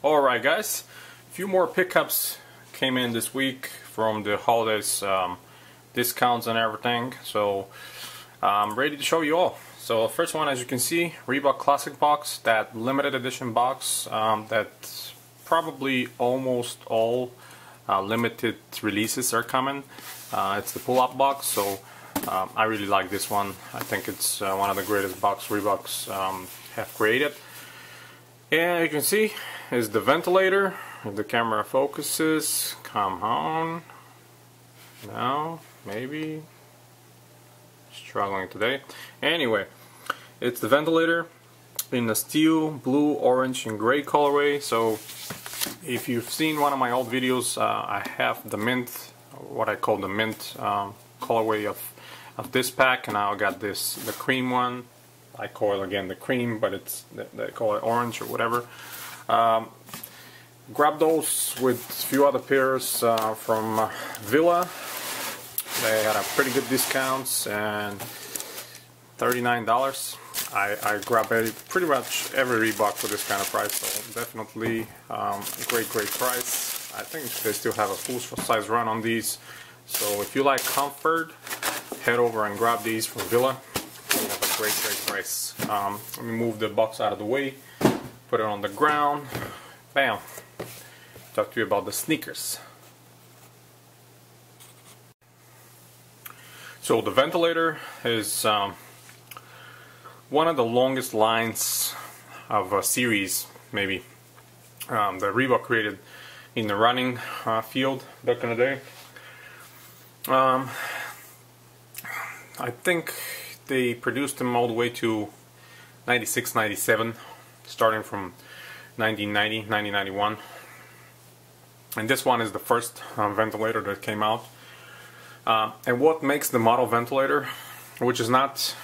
Alright guys, a few more pickups came in this week from the holidays, discounts and everything, so I'm ready to show you all. So the first one, as you can see, Reebok Classic box, that limited edition box that probably almost all limited releases are coming. It's the pull-up box, so I really like this one. I think it's one of the greatest box Reeboks have created. And you can see is the ventilator. If the camera focuses, come on. Now, maybe struggling today. Anyway, it's the ventilator in the steel, blue, orange, and gray colorway. So, if you've seen one of my old videos, I have the mint, what I call the mint colorway of this pack, and now I got the cream one. I call it again the cream, but they call it orange or whatever. Grab those with a few other pairs from Villa. They had a pretty good discounts and $39. I grabbed pretty much every Reebok for this kind of price, so definitely great price. I think they still have a full size run on these, so if you like comfort, head over and grab these from Villa. They have a great price. Let me move the box out of the way, put it on the ground, bam. Talk to you about the sneakers. So the ventilator is one of the longest lines of a series, maybe, that Reebok created in the running field back in the day. I think they produced them all the way to 96, 97, starting from 1990, 1991. And this one is the first ventilator that came out. And what makes the model ventilator, which is not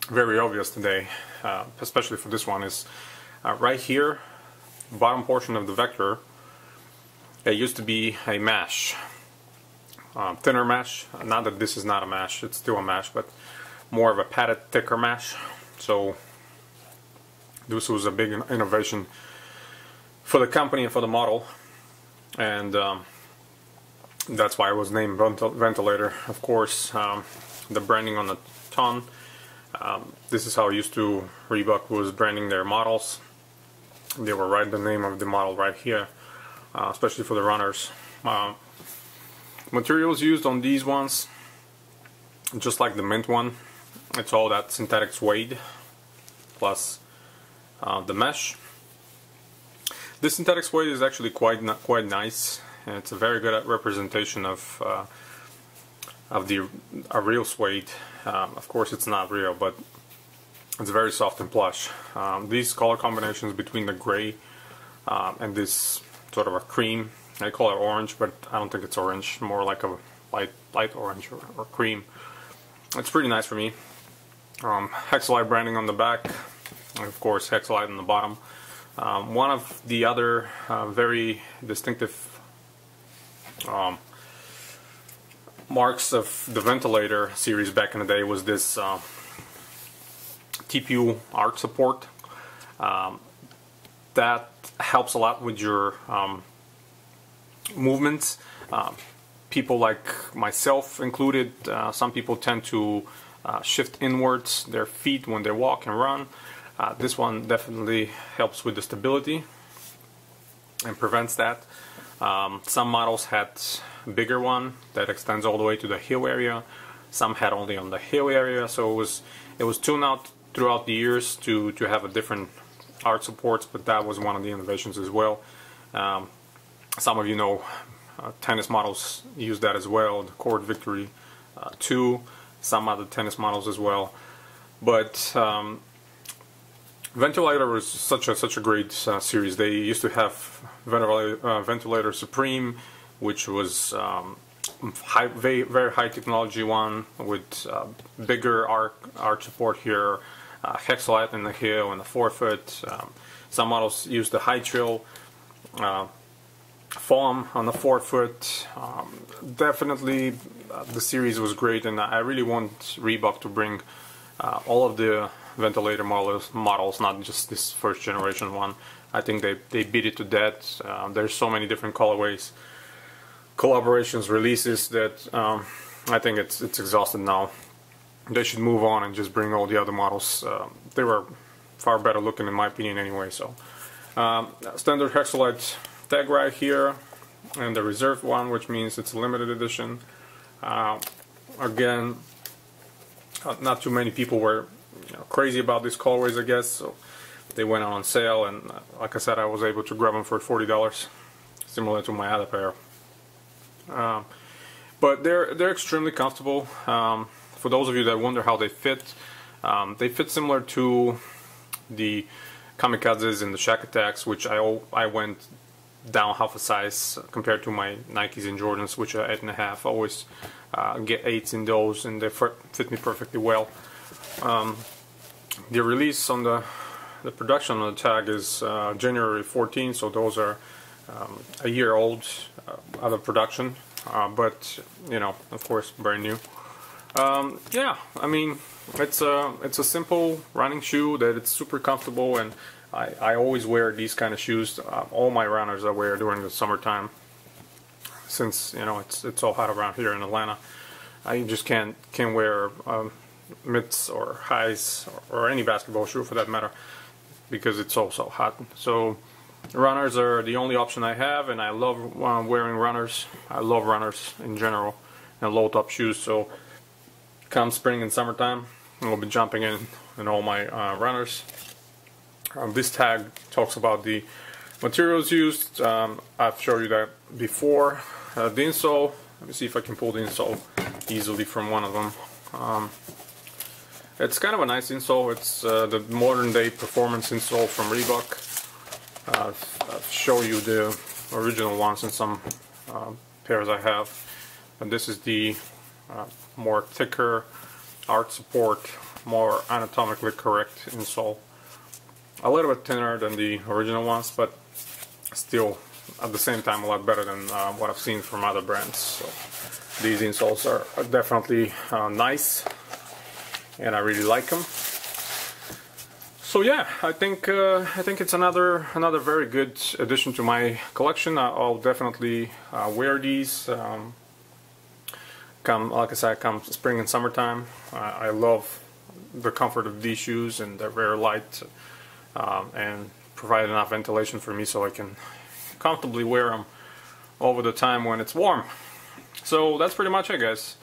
very obvious today, especially for this one, is right here, bottom portion of the vector, it used to be a mesh, thinner mesh. Not that this is not a mesh, it's still a mesh, but more of a padded, thicker mesh. So this was a big innovation for the company and for the model, and that's why it was named Ventilator. Of course, the branding on the ton. This is how used to Reebok was branding their models. They will write the name of the model right here, especially for the runners. Materials used on these ones, just like the mint one, it's all that synthetic suede plus the mesh. This synthetic suede is actually quite nice, and it's a very good representation of a real suede. Of course, it's not real, but it's very soft and plush. These color combinations between the gray and this sort of a cream, I call it orange, but I don't think it's orange, more like a light orange or cream. It's pretty nice for me. Hexalite branding on the back, and of course Hexalite on the bottom. One of the other very distinctive marks of the ventilator series back in the day was this TPU arch support. That helps a lot with your movements. People like myself included, some people tend to shift inwards their feet when they walk and run. This one definitely helps with the stability and prevents that. Some models had a bigger one that extends all the way to the heel area. Some had only on the heel area, so it was tuned out throughout the years to have a different arch supports, but that was one of the innovations as well. Some of you know tennis models use that as well, the Court Victory 2, some other tennis models as well. But Ventilator was such a great series. They used to have Ventilator Supreme, which was very high technology one with bigger arch support here, Hexalite in the heel and the forefoot. Some models used the high trail foam on the forefoot. Definitely the series was great, and I really want Reebok to bring all of the Ventilator models, not just this first generation one. I think they beat it to death. There's so many different colorways, collaborations, releases that I think it's exhausted now. They should move on and just bring all the other models. They were far better looking in my opinion anyway. So standard Hexalite tag right here, and the reserved one, which means it's a limited edition. Again, not too many people were crazy about these colorways, I guess, so they went on sale, and like I said, I was able to grab them for $40, similar to my other pair. But they're extremely comfortable. For those of you that wonder how they fit similar to the Kamikazes and the Shack Attacks, which I went down half a size compared to my Nikes and Jordans, which are 8.5. I always get 8s in those, and they fit me perfectly well. The release on the production on the tag is January 14, so those are a year old out of production, but of course brand new. Yeah, I mean, it's a simple running shoe that it's super comfortable, and I always wear these kind of shoes. All my runners I wear during the summertime, since it's so hot around here in Atlanta. I just can't wear mitts or highs or any basketball shoe for that matter, because it's so hot. So runners are the only option I have, and I love wearing runners. I love runners in general, and low top shoes. So come spring and summertime, I'll be jumping in all my runners. This tag talks about the materials used. I've showed you that before. The insole, let me see if I can pull the insole easily from one of them. It's kind of a nice insole. It's the modern day performance insole from Reebok. I've shown you the original ones in some pairs I have, and this is the more thicker, arch support, more anatomically correct insole. A little bit thinner than the original ones, but still at the same time a lot better than what I've seen from other brands. So these insoles are definitely nice, and I really like them. So yeah, I think it's another very good addition to my collection. I'll definitely wear these. Like I said, come spring and summertime. I love the comfort of these shoes, and they're very light and provide enough ventilation for me so I can comfortably wear them over the time when it's warm. So that's pretty much it, guys.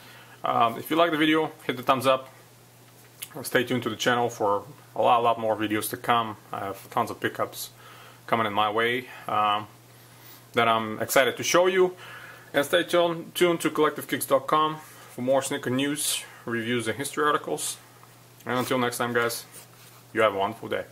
If you like the video, hit the thumbs up. Stay tuned to the channel for a lot more videos to come. I have tons of pickups coming in my way that I'm excited to show you. And stay tuned to collectivekicks.com for more sneaker news, reviews, and history articles. And until next time, guys, you have a wonderful day.